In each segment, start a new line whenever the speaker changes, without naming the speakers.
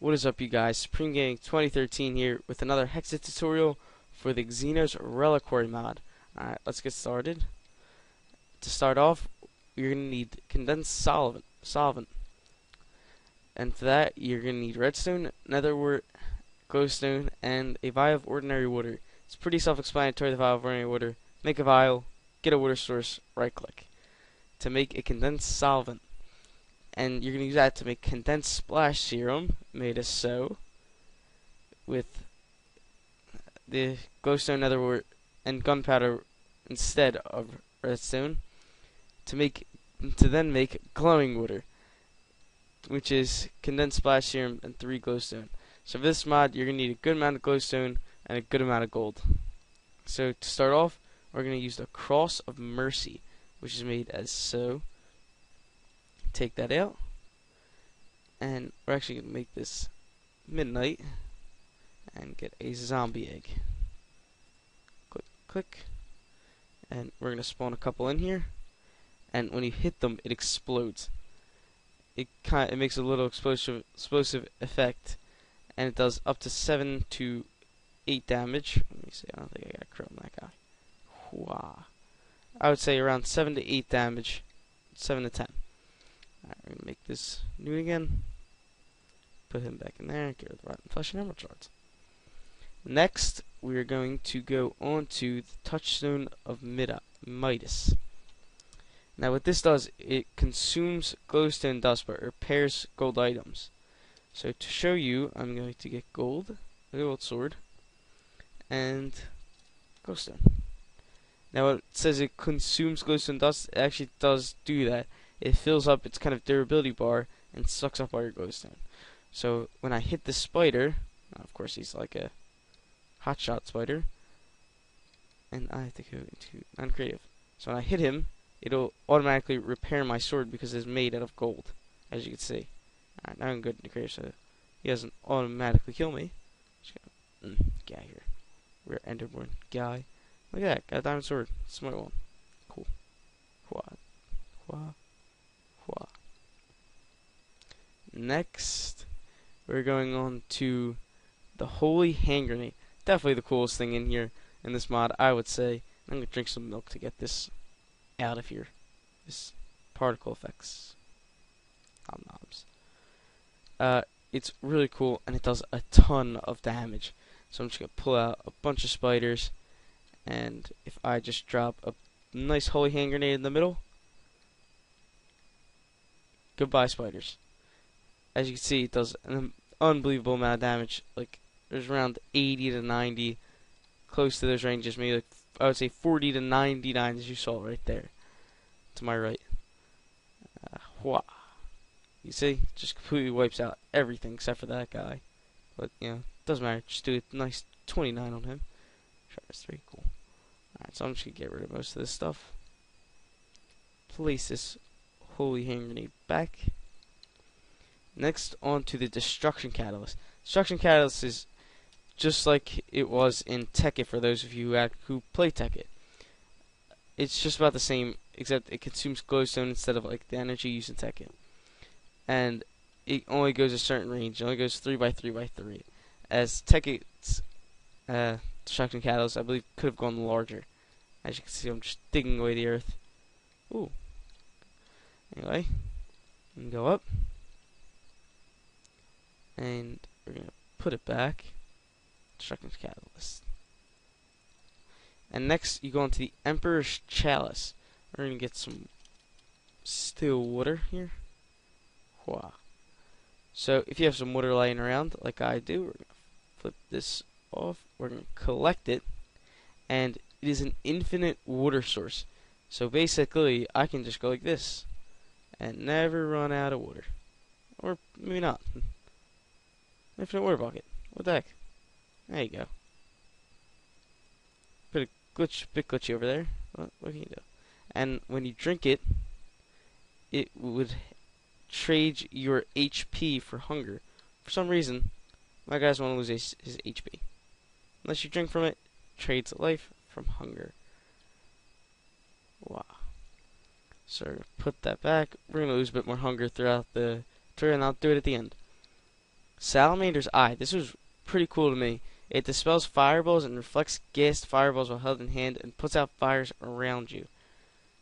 What is up, you guys? Supreme Gaming 2013 here with another Hexxit tutorial for the Xeno's Reliquary mod. Alright, let's get started. To start off, you're going to need condensed solvent. And for that, you're going to need redstone, netherwort, glowstone, and a vial of ordinary water. It's pretty self-explanatory, the vial of ordinary water. Make a vial, get a water source, right-click. To make a condensed solvent. And you're going to use that to make condensed splash serum, made as so, with the glowstone, netherwort, and gunpowder instead of redstone, to then make glowing water, which is condensed splash serum and 3 glowstone. So for this mod, you're going to need a good amount of glowstone and a good amount of gold. So to start off, we're going to use the Cross of Mercy, which is made as so. Take that out, and we're actually going to make this midnight and get a zombie egg. Click, and we're going to spawn a couple in here, and when you hit them, it explodes. It makes a little explosive effect, and it does up to 7 to 8 damage. Let me see, I don't think I got a crit on that guy. Wow. I would say around 7 to 8 damage, 7 to 10. Alright, we're going to make this new again. Put him back in there. Get rid of the rotten flesh and emerald shards. Next, we're going to go on to the Touchstone of Midas. Now, what this does, it consumes glowstone dust, but repairs gold items. So, to show you, I'm going to get gold, a gold sword, and glowstone. Now, it says it consumes glowstone dust. It actually does do that. It fills up its kind of durability bar and sucks up all your glowstone. So when I hit the spider, of course he's like a hotshot spider, and I have to go into non-creative. So when I hit him, it'll automatically repair my sword because it's made out of gold, as you can see. Alright, now I'm good into creative, so he doesn't automatically kill me. Just gonna get out of here. We're Enderborn guy. Look at that, got a diamond sword. Smart one. Cool. Next, we're going on to the Holy Hand Grenade. Definitely the coolest thing in here in this mod, I would say. I'm going to drink some milk to get this out of here. This particle effects. Knobs. It's really cool, and it does a ton of damage. So I'm just going to pull out a bunch of spiders, and if I just drop a nice Holy Hand Grenade in the middle, goodbye spiders. As you can see, it does an unbelievable amount of damage. Like, there's around 80 to 90, close to those ranges. Maybe like, I would say 40 to 99, as you saw right there, to my right. Wah. You see, just completely wipes out everything except for that guy. But you know, doesn't matter. Just do a nice 29 on him. Sharpness 3, cool. Alright, so I'm just gonna get rid of most of this stuff. Place this Holy Hand Grenade back. Next, on to the Destruction Catalyst. Destruction Catalyst is just like it was in Tekkit for those of you who play Tekkit. It's just about the same, except it consumes glowstone instead of like the energy used in Tekkit. And it only goes a certain range. It only goes 3x3x3. As Tekkit's Destruction Catalyst, I believe, could have gone larger. As you can see, I'm just digging away the earth. Ooh. Anyway, we can go up. And we're going to put it back. Destruction Catalyst. And next, you go into the Emperor's Chalice. We're going to get some still water here. Wow. So, if you have some water lying around, like I do, we're going to flip this off. We're going to collect it. And it is an infinite water source. So, basically, I can just go like this. And never run out of water. Or maybe not. Infinite water bucket. What the heck? There you go. Bit glitchy over there. What can you do? And when you drink it, it would trade your HP for hunger. For some reason, my guys want to lose his HP. Unless you drink from it, trades life from hunger. Wow. So put that back. We're gonna lose a bit more hunger throughout the turn, and I'll do it at the end. Salamander's Eye. This was pretty cool to me. It dispels fireballs and reflects gassed fireballs while held in hand and puts out fires around you.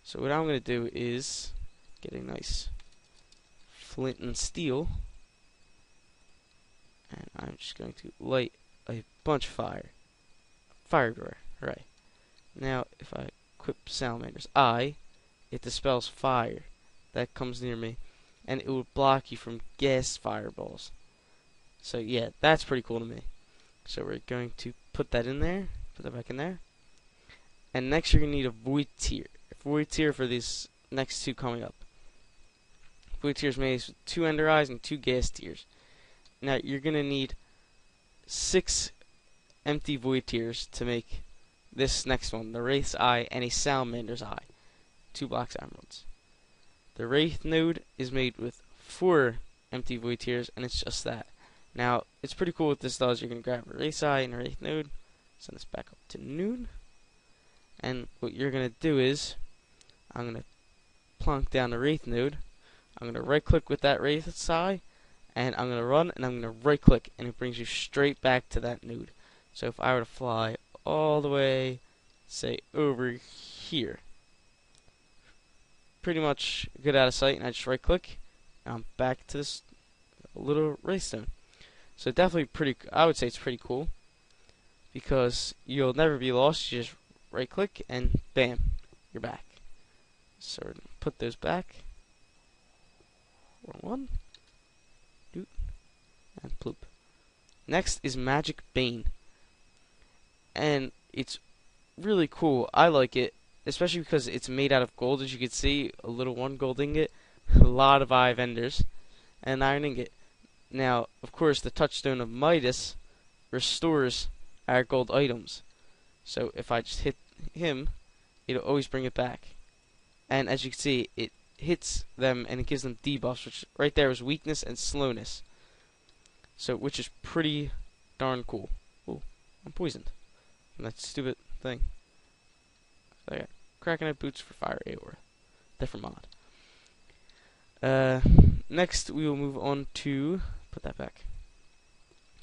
So what I'm going to do is get a nice flint and steel, and I'm just going to light a bunch of fire door. Right. Now if I equip Salamander's Eye, it dispels fire that comes near me, and it will block you from gas fireballs. So yeah, that's pretty cool to me. So we're going to put that in there, put that back in there. And next you're going to need a void tier. Void tier for these next two coming up. Void tier is made with 2 ender eyes and 2 gas tiers. Now you're going to need 6 empty void tiers to make this next one, the Wraith's Eye and a Salamander's Eye. 2 blocks emeralds. The Wraith node is made with 4 empty void tiers, and it's just that. Now, it's pretty cool what this does. You're going to grab a Wraith's Eye and a Wraith node, send this back up to noon, and what you're going to do is, I'm going to plonk down the Wraith node, I'm going to right click with that Wraith's Eye, and I'm going to run, and I'm going to right click, and it brings you straight back to that node. So if I were to fly all the way, say, over here, pretty much get out of sight, and I just right click, and I'm back to this little Wraith stone. So definitely I would say it's pretty cool, because you'll never be lost. You just right click and bam, you're back. So we're going to put those back. Wrong one. Doot. And ploop. Next is Magic Bane. And it's really cool. I like it, especially because it's made out of gold. As you can see, a little 1 gold ingot, a lot of eye vendors, and iron ingot. Now, of course, the touchstone of Midas restores our gold items. So if I just hit him, it'll always bring it back. And as you can see, it hits them and it gives them debuffs, which right there is weakness and slowness. So, which is pretty darn cool. Oh, I'm poisoned from that stupid thing. So I got Krakenite boots for fire Aor. Different mod. Next we will move on to put that back.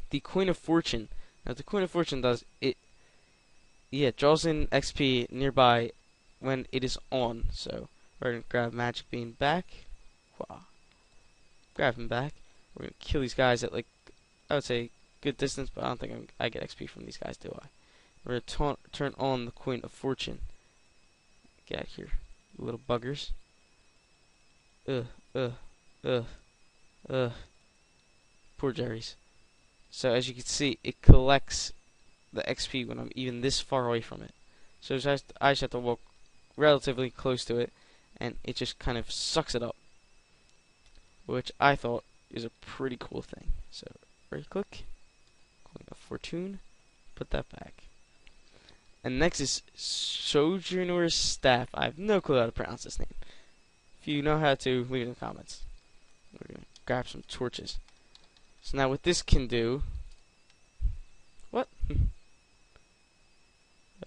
The Coin of Fortune. Now the Coin of Fortune does it. Yeah, draws in XP nearby when it is on. So we're gonna grab Magic Bean back. Wow. Grab him back. We're gonna kill these guys at like I would say good distance, but I don't think I get XP from these guys, do I? We're gonna turn on the Coin of Fortune. Get out of here, you little buggers. Poor Jerry's. So as you can see, it collects the XP when I'm even this far away from it. So I just have to walk relatively close to it, and it just kind of sucks it up, which I thought is a pretty cool thing. So right click, Coin of Fortune, put that back. And next is Sojourner's Staff. I have no clue how to pronounce this name. If you know how to, leave it in the comments. We're going to grab some torches. So now what this can do... What?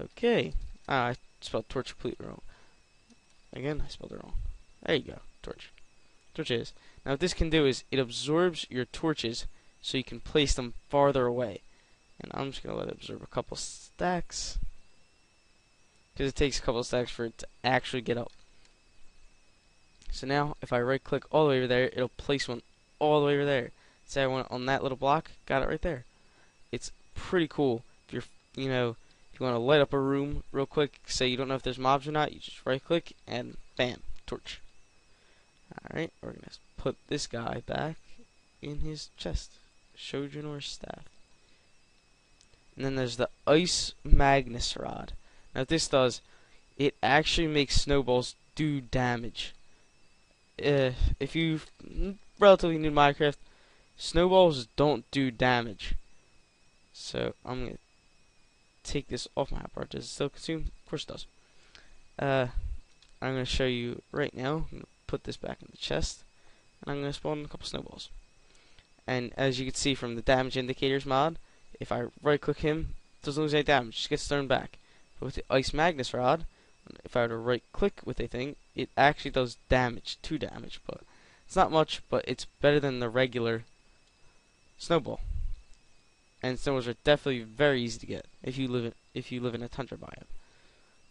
Okay. I spelled torch completely wrong. Again, I spelled it wrong. There you go. Torch. Torch is. Now what this can do is it absorbs your torches so you can place them farther away. And I'm just going to let it absorb a couple stacks, because it takes a couple of stacks for it to actually get up. So now, if I right click all the way over there, it'll place one all the way over there. Say I want it on that little block, got it right there. It's pretty cool. If you're, if you want to light up a room real quick, say you don't know if there's mobs or not, you just right click and bam, torch. Alright, we're going to put this guy back in his chest. Sojourner's Staff. And then there's the Ice Magnus Rod. Now what this does, it actually makes snowballs do damage. If you relatively new to Minecraft, snowballs don't do damage. So I'm gonna take this off my hotbar. Does it still consume? Of course it does. I'm gonna show you right now. I'm gonna put this back in the chest, and I'm gonna spawn a couple snowballs. And as you can see from the damage indicators mod, if I right click him, it doesn't lose any damage, just gets thrown back. But with the Ice Magnus Rod, if I were to right click with a thing, it actually does damage, 2 damage, but it's not much, but it's better than the regular snowball. And snowballs are definitely very easy to get if you live in a tundra biome.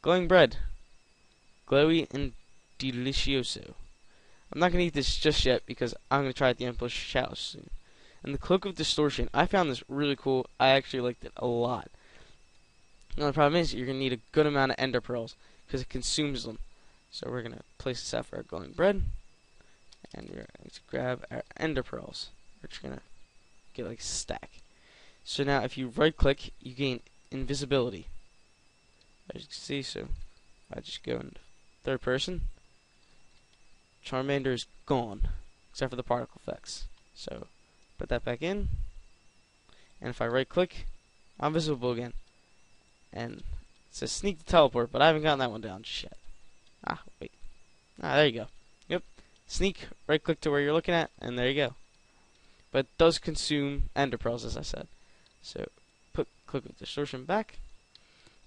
Glowing bread, glowy and delicioso. I'm not gonna eat this just yet because I'm gonna try it at the Emperor's Chalice soon. And the Cloak of Distortion, I found this really cool. I actually liked it a lot. Now the problem is you're gonna need a good amount of ender pearls because it consumes them. So we're gonna place this out for our glowing bread, and we're going to grab our ender pearls. We're just gonna get like a stack. So now if you right click, you gain invisibility. As you can see, so if I just go in third person, Charmander is gone, except for the particle effects. So put that back in, and if I right click, I'm visible again. And it says sneak to teleport, but I haven't gotten that one down just yet. Ah, wait. Ah, there you go. Yep. Sneak, right click to where you're looking at, and there you go. But it does consume ender pearls, as I said. So put Cloak of Distortion back.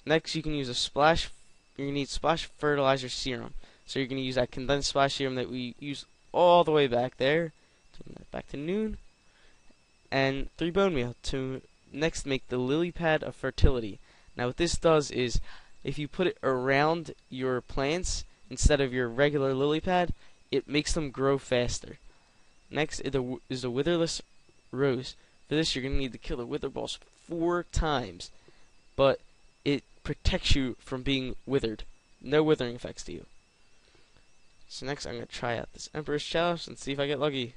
Next, you can use a splash. You're gonna need splash fertilizer serum. So you're gonna use that condensed splash serum that we used all the way back there. Turn that back to noon. And 3 bone meal to next make the lily pad of fertility. Now what this does is, if you put it around your plants instead of your regular lily pad, it makes them grow faster. Next is the witherless rose. For this, you're going to need to kill the wither balls 4 times, but it protects you from being withered. No withering effects to you. So next, I'm going to try out this Emperor's Chalice and see if I get lucky.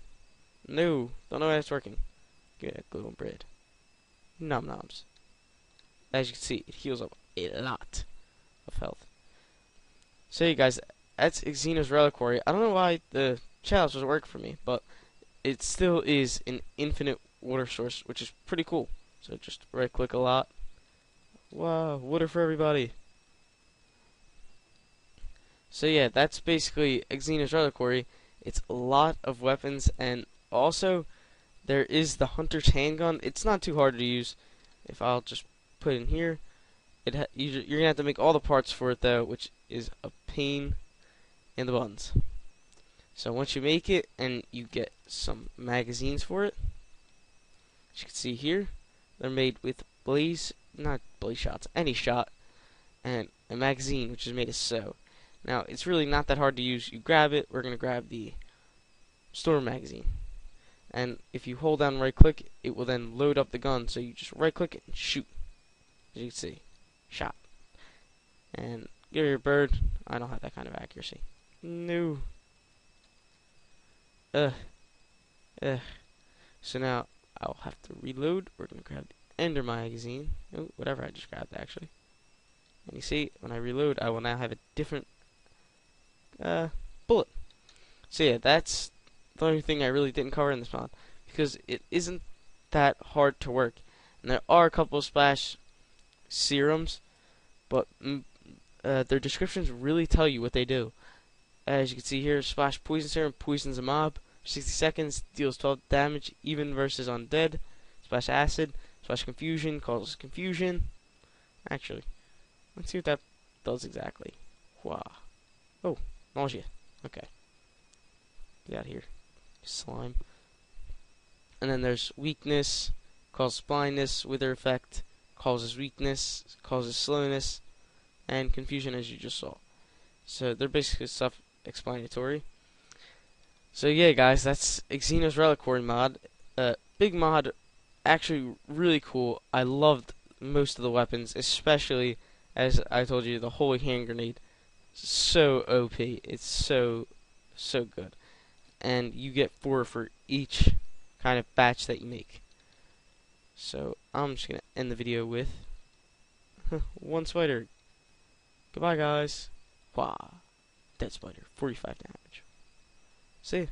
No, don't know how it's working. Give me that glowing bread. Nom noms. As you can see, it heals up a lot of health. So you guys, that's Xeno's Reliquary. I don't know why the chalice doesn't work for me, but it still is an infinite water source, which is pretty cool. So just right click a lot. Wow, water for everybody. So yeah, that's basically Xeno's Reliquary. It's a lot of weapons, and also there is the Hunter's Handgun. It's not too hard to use. If I'll just put in here, you're gonna have to make all the parts for it though, which is a pain in the buns. So once you make it and you get some magazines for it, as you can see here, they're made with not blaze shots, any shot, and a magazine which is made of so. Now it's really not that hard to use. You grab it. We're gonna grab the storm magazine, and if you hold down right click, it will then load up the gun. So you just right click it and shoot. As you can see, shot. And give your bird. I don't have that kind of accuracy. No. So now I'll have to reload. We're gonna grab the ender magazine. Oh, whatever I just grabbed actually. And you see, when I reload, I will now have a different bullet. So yeah, that's the only thing I really didn't cover in this mod, because it isn't that hard to work. And there are a couple of splash serums, but their descriptions really tell you what they do. As you can see here, splash poison serum poisons a mob for 60 seconds, deals 12 damage even versus undead. Splash acid, splash confusion, causes confusion. Actually, let's see what that does exactly. Wow. Oh, nausea. Okay. Get out of here, slime. And then there's weakness, causes blindness, wither effect, causes weakness, causes slowness, and confusion, as you just saw. So they're basically self-explanatory. So yeah, guys, that's Xeno's Reliquary mod. Big mod, actually really cool. I loved most of the weapons, especially, as I told you, the holy hand grenade. So OP. It's so good. And you get 4 for each kind of batch that you make. So I'm just gonna end the video with 1 spider. Goodbye, guys. Wow. Dead spider. 45 damage. See ya.